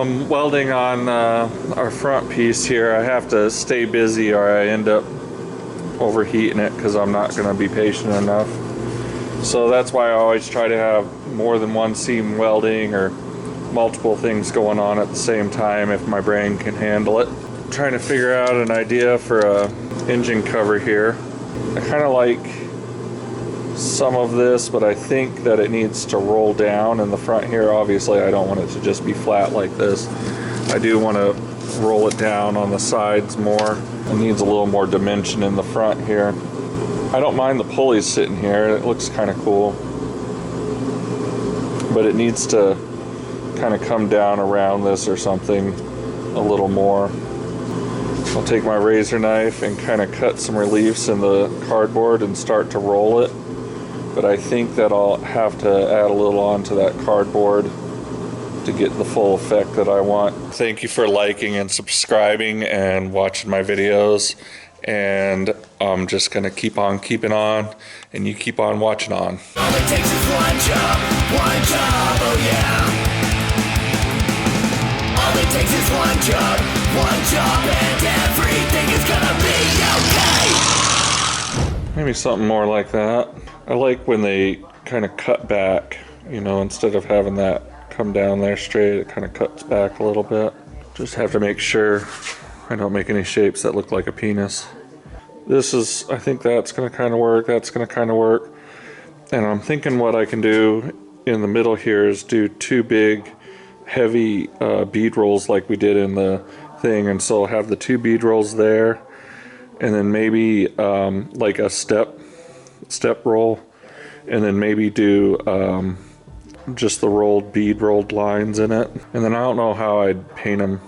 I'm welding on our front piece here. I have to stay busy or I end up overheating it because I'm not going to be patient enough. So that's why I always try to have more than one seam welding or multiple things going on at the same time if my brain can handle it. I'm trying to figure out an idea for a engine cover here. I kind of like some of this, but I think that it needs to roll down in the front here. Obviously I don't want it to just be flat like this. I do want to roll it down on the sides more. It needs a little more dimension in the front here. I don't mind the pulleys sitting here, it looks kind of cool, but it needs to kind of come down around this or something a little more. I'll take my razor knife and kind of cut some reliefs in the cardboard and start to roll it, but I think that I'll have to add a little onto that cardboard to get the full effect that I want. Thank you for liking and subscribing and watching my videos, and I'm just gonna keep on keeping on, and you keep on watching on. All it takes is one job, oh yeah. All it takes is one job, and everything is gonna be okay. Maybe something more like that. I like when they kind of cut back, you know, instead of having that come down there straight, it kind of cuts back a little bit. Just have to make sure I don't make any shapes that look like a penis. This is, I think that's gonna kind of work, that's gonna kind of work. And I'm thinking what I can do in the middle here is do two big heavy bead rolls like we did in the thing. And so I'll have the two bead rolls there, and then maybe like a step roll, and then maybe do just the rolled lines in it. And then I don't know how I'd paint them.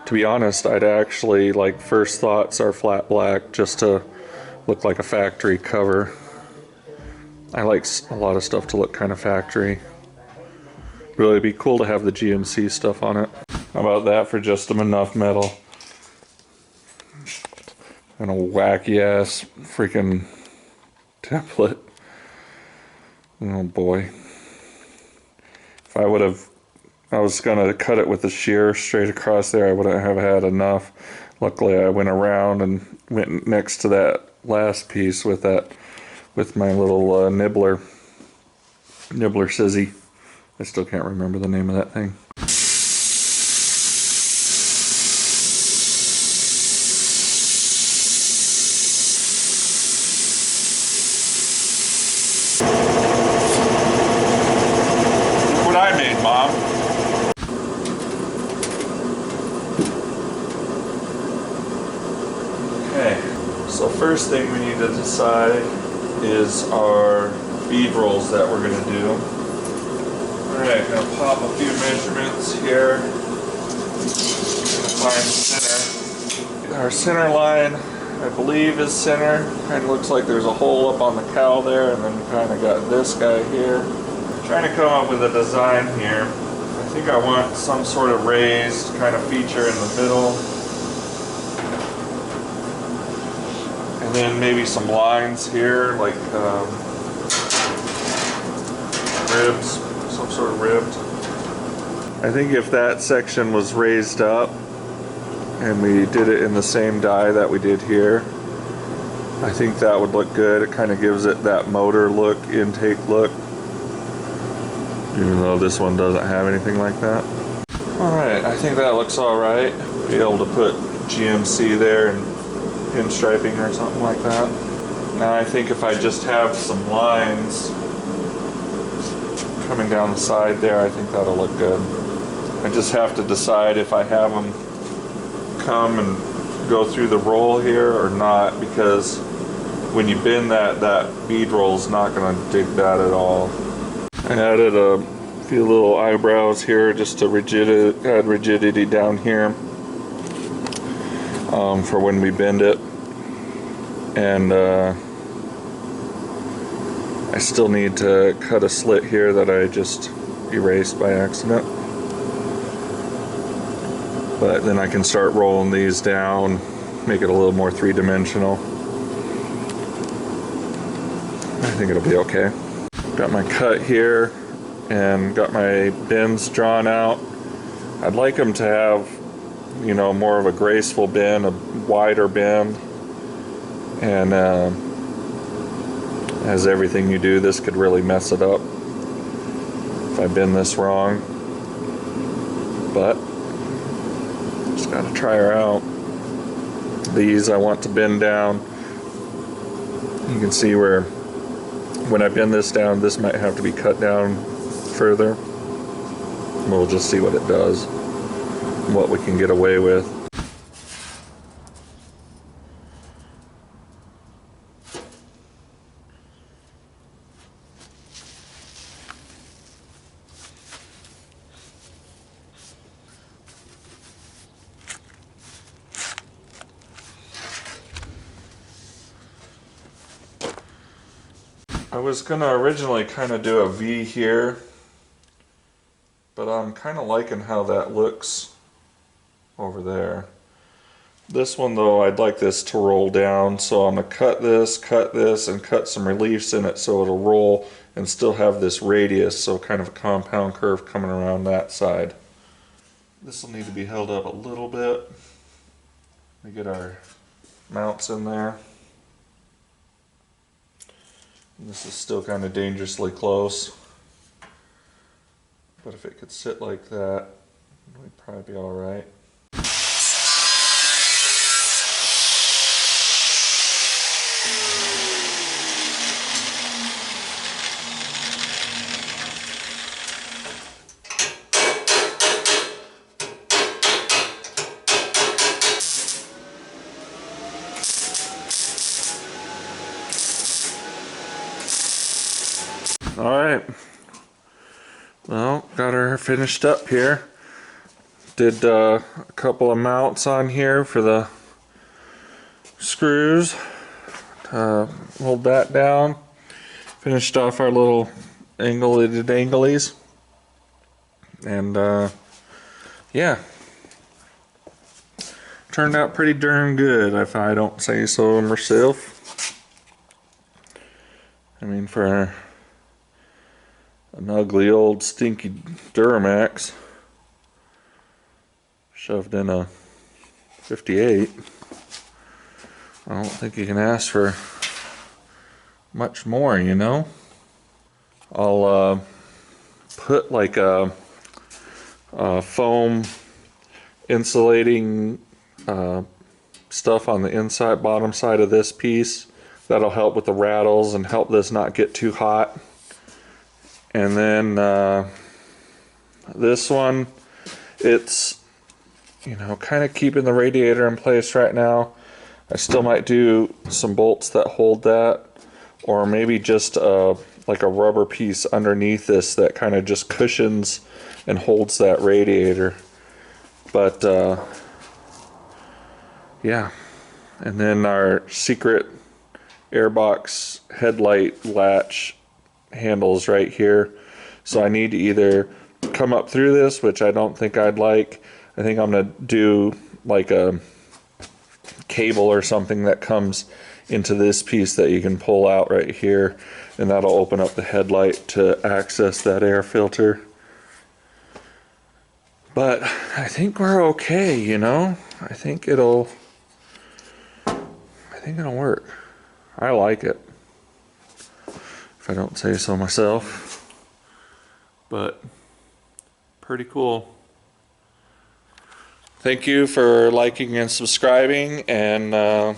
To be honest, I'd actually, like, first thoughts are flat black just to look like a factory cover. I like a lot of stuff to look kind of factory. Really, it'd be cool to have the GMC stuff on it. How about that for just enough metal? And a wacky ass freaking template. Oh boy. If I was gonna cut it with a shear straight across there, I wouldn't have had enough. Luckily I went around and went next to that last piece with my little nibbler scissy. I still can't remember the name of that thing. Look what I made, Mom. Okay, so first thing we need to decide is our bead rolls that we're going to do. Alright, gonna pop a few measurements here. Gonna find center. Our center line, I believe, is center. Kind of looks like there's a hole up on the cowl there, and then we kind of got this guy here. Trying to come up with a design here. I think I want some sort of raised kind of feature in the middle. And then maybe some lines here, like ribs. Some sort of ribbed. I think if that section was raised up and we did it in the same die that we did here, I think that would look good. It kind of gives it that motor look, intake look, even though this one doesn't have anything like that. Alright, I think that looks alright. Be able to put GMC there and pinstriping or something like that. Now I think if I just have some lines coming down the side there, I think that'll look good. I just have to decide if I have them come and go through the roll here or not, because when you bend that bead roll is not going to dig that at all. I added a few little eyebrows here just to add rigidity down here for when we bend it. And I still need to cut a slit here that I just erased by accident. But then I can start rolling these down, make it a little more three-dimensional. I think it'll be okay. Got my cut here and got my bends drawn out. I'd like them to have, you know, more of a graceful bend, a wider bend. And as everything you do, this could really mess it up if I bend this wrong. But just gotta try her out. These I want to bend down. You can see where when I bend this down, this might have to be cut down further. We'll just see what it does, what we can get away with. I was gonna originally kind of do a V here, but I'm kind of liking how that looks over there. This one though, I'd like this to roll down, so I'm gonna cut this, and cut some reliefs in it so it'll roll and still have this radius, so kind of a compound curve coming around that side. This will need to be held up a little bit. We get our mounts in there. This is still kind of dangerously close, but if it could sit like that, we'd probably be all right. Alright, well, got her finished up here. Did a couple of mounts on here for the screws. Hold that down. Finished off our little anglies. And yeah, turned out pretty darn good if I don't say so myself. I mean, for an ugly old stinky Duramax shoved in a 58, I don't think you can ask for much more, you know. I'll put like a foam insulating stuff on the inside, bottom side of this piece. That'll help with the rattles and help this not get too hot. And then this one, it's, you know, kind of keeping the radiator in place right now. I still might do some bolts that hold that, or maybe just like a rubber piece underneath this that kind of just cushions and holds that radiator. But yeah, and then our secret airbox headlight latch handles right here. So I need to either come up through this, which I don't think I'd like. I think I'm gonna do like a cable or something that comes into this piece that you can pull out right here, and that'll open up the headlight to access that air filter. But I think we're okay, you know. I think it'll work. I like it, if I don't say so myself. But pretty cool. Thank you for liking and subscribing, and I'll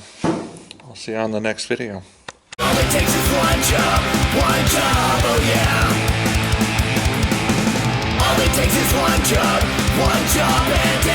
see you on the next video. All it takes is one job, oh yeah. All it takes is one job, and